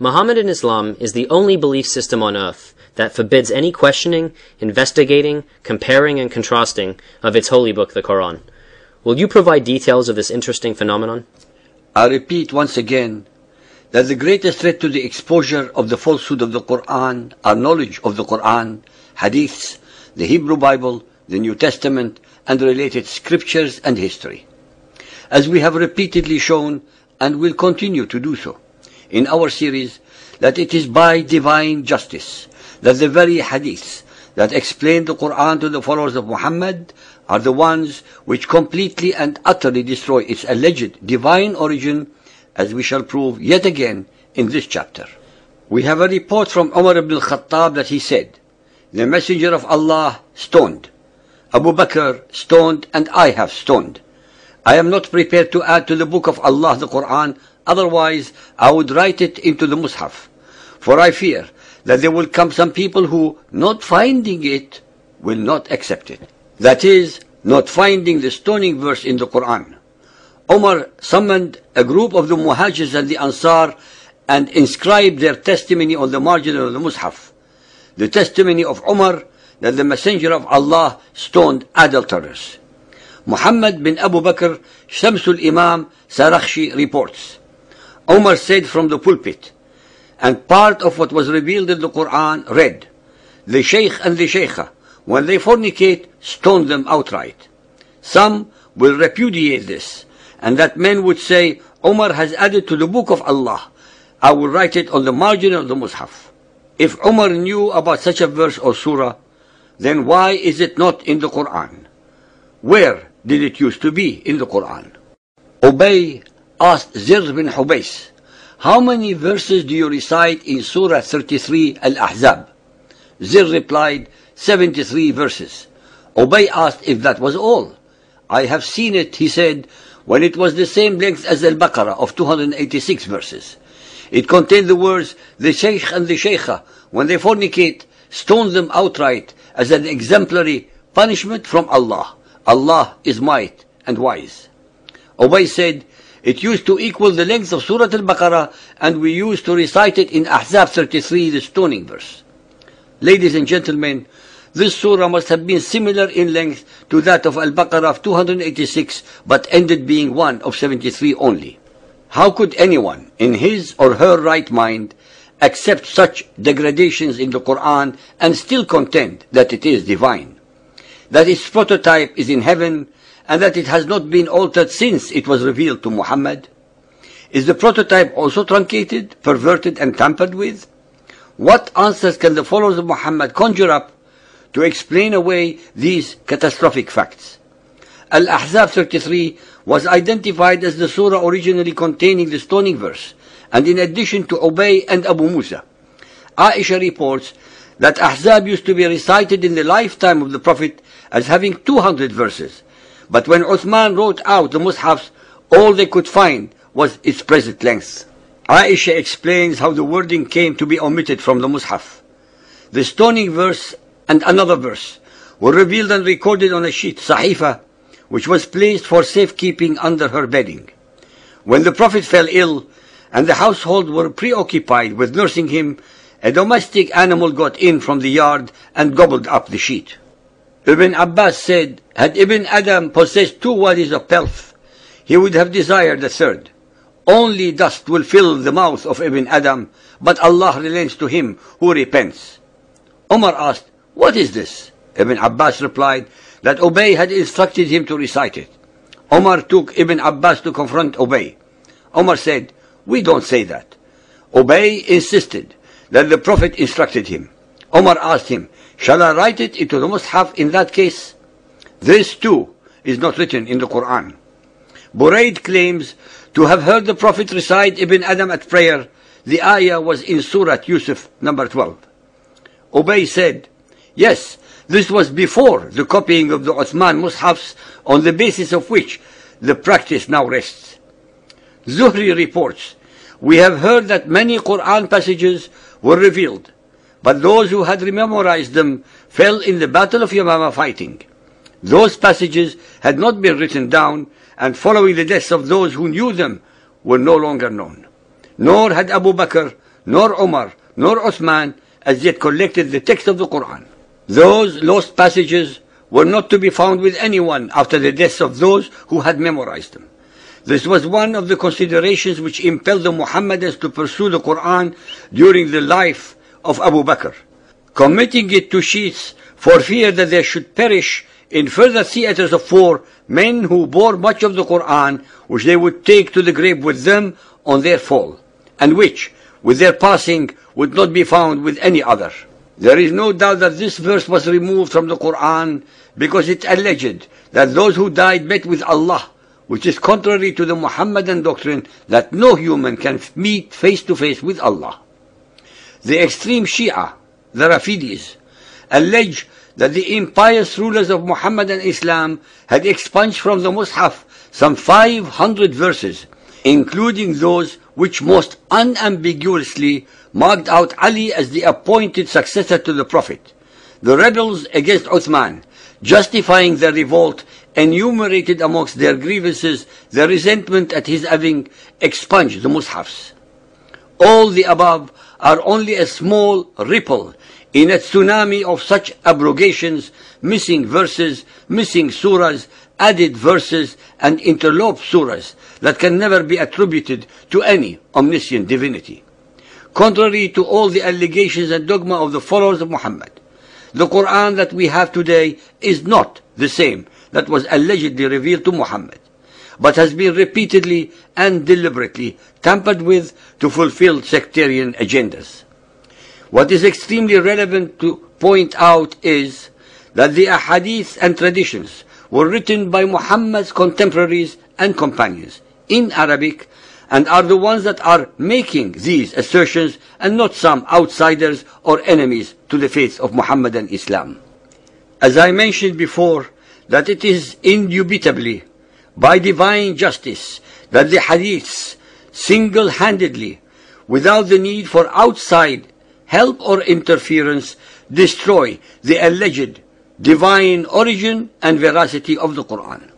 Muhammad in Islam is the only belief system on earth that forbids any questioning, investigating, comparing, and contrasting of its holy book, the Quran. Will you provide details of this interesting phenomenon? I repeat once again that the greatest threat to the exposure of the falsehood of the Quran are knowledge of the Quran, hadiths, the Hebrew Bible, the New Testament, and related scriptures and history. As we have repeatedly shown, and will continue to do so, in our series, that it is by divine justice that the very hadiths that explain the Quran to the followers of Muhammad are the ones which completely and utterly destroy its alleged divine origin, as we shall prove yet again in this chapter. We have a report from Umar ibn al-Khattab that he said, "The Messenger of Allah stoned, Abu Bakr stoned, and I have stoned. I am not prepared to add to the book of Allah, the Quran, otherwise I would write it into the Mus'haf. For I fear that there will come some people who, not finding it, will not accept it." That is, not finding the stoning verse in the Quran. Umar summoned a group of the Muhajirs and the Ansar and inscribed their testimony on the margin of the Mus'haf. The testimony of Umar that the Messenger of Allah stoned adulterers. Muhammad bin Abu Bakr, Shamsul Imam Sarakhshi reports, Umar said from the pulpit, and part of what was revealed in the Quran read, "The Shaykh and the Shaykha, when they fornicate, stone them outright." Some will repudiate this, and that men would say, Umar has added to the book of Allah. I will write it on the margin of the Mus'haf. If Umar knew about such a verse or surah, then why is it not in the Quran? Where did it used to be in the Quran? Ubay asked Zir bin Hubays, "How many verses do you recite in Surah 33 Al-Ahzab?" Zir replied, 73 verses. Ubay asked if that was all. "I have seen it," he said, "when it was the same length as Al-Baqarah of 286 verses. It contained the words, 'The Shaykh and the Shaykha, when they fornicate, stone them outright as an exemplary punishment from Allah. Allah is might and wise.'" Ubay said, "It used to equal the length of Surah Al-Baqarah, and we used to recite it in Ahzab 33, the stoning verse." Ladies and gentlemen, this surah must have been similar in length to that of Al-Baqarah of 286, but ended being one of 73 only. How could anyone, in his or her right mind, accept such degradations in the Quran and still contend that it is divine, that its prototype is in heaven, and that it has not been altered since it was revealed to Muhammad? Is the prototype also truncated, perverted, and tampered with? What answers can the followers of Muhammad conjure up to explain away these catastrophic facts? Al-Ahzab 33 was identified as the surah originally containing the stoning verse, and in addition to Ubay and Abu Musa. Aisha reports that Ahzab used to be recited in the lifetime of the Prophet as having 200 verses, but when Uthman wrote out the Mus'hafs, all they could find was its present length. Aisha explains how the wording came to be omitted from the Mus'haf. The stoning verse and another verse were revealed and recorded on a sheet, Sahifa, which was placed for safekeeping under her bedding. When the Prophet fell ill and the household were preoccupied with nursing him, a domestic animal got in from the yard and gobbled up the sheet. Ibn Abbas said, had Ibn Adam possessed 2 wadis of pelf, he would have desired a third. Only dust will fill the mouth of Ibn Adam, but Allah relents to him who repents. Umar asked, "What is this?" Ibn Abbas replied that Ubay had instructed him to recite it. Umar took Ibn Abbas to confront Ubay. Umar said, "We don't say that." Ubay insisted that the Prophet instructed him. Umar asked him, "Shall I write it into the Mus'haf in that case?" This too is not written in the Quran. Burayd claims to have heard the Prophet recite Ibn Adam at prayer. The ayah was in Surah Yusuf, number 12. Ubay said, "Yes, this was before the copying of the Uthman Mus'hafs, on the basis of which the practice now rests." Zuhri reports, "We have heard that many Quran passages were revealed, but those who had memorized them fell in the battle of Yamama fighting. Those passages had not been written down, and following the deaths of those who knew them were no longer known. Nor had Abu Bakr nor Umar, nor Uthman as yet collected the text of the Quran. Those lost passages were not to be found with anyone after the deaths of those who had memorized them. This was one of the considerations which impelled the Muhammadans to pursue the Quran during the life of Abu Bakr, committing it to sheaths for fear that there should perish in further theaters of war men who bore much of the Quran, which they would take to the grave with them on their fall, and which, with their passing, would not be found with any other. There is no doubt that this verse was removed from the Quran because it alleged that those who died met with Allah, which is contrary to the Muhammadan doctrine that no human can meet face to face with Allah. The extreme Shia, the Rafidis, allege that the impious rulers of Muhammadan Islam had expunged from the Mus'haf some 500 verses, including those which most unambiguously marked out Ali as the appointed successor to the Prophet. The rebels against Uthman, justifying their revolt, enumerated amongst their grievances their resentment at his having expunged the Mus'hafs. All the above are only a small ripple in a tsunami of such abrogations, missing verses, missing surahs, added verses, and interloped surahs that can never be attributed to any omniscient divinity. Contrary to all the allegations and dogma of the followers of Muhammad, the Quran that we have today is not the same that was allegedly revealed to Muhammad, but has been repeatedly and deliberately tampered with to fulfill sectarian agendas. What is extremely relevant to point out is that the ahadith and traditions were written by Muhammad's contemporaries and companions in Arabic, and are the ones that are making these assertions, and not some outsiders or enemies to the faith of Muhammadan Islam. As I mentioned before, that it is indubitably by divine justice that the hadiths single-handedly, without the need for outside help or interference, destroy the alleged divine origin and veracity of the Quran.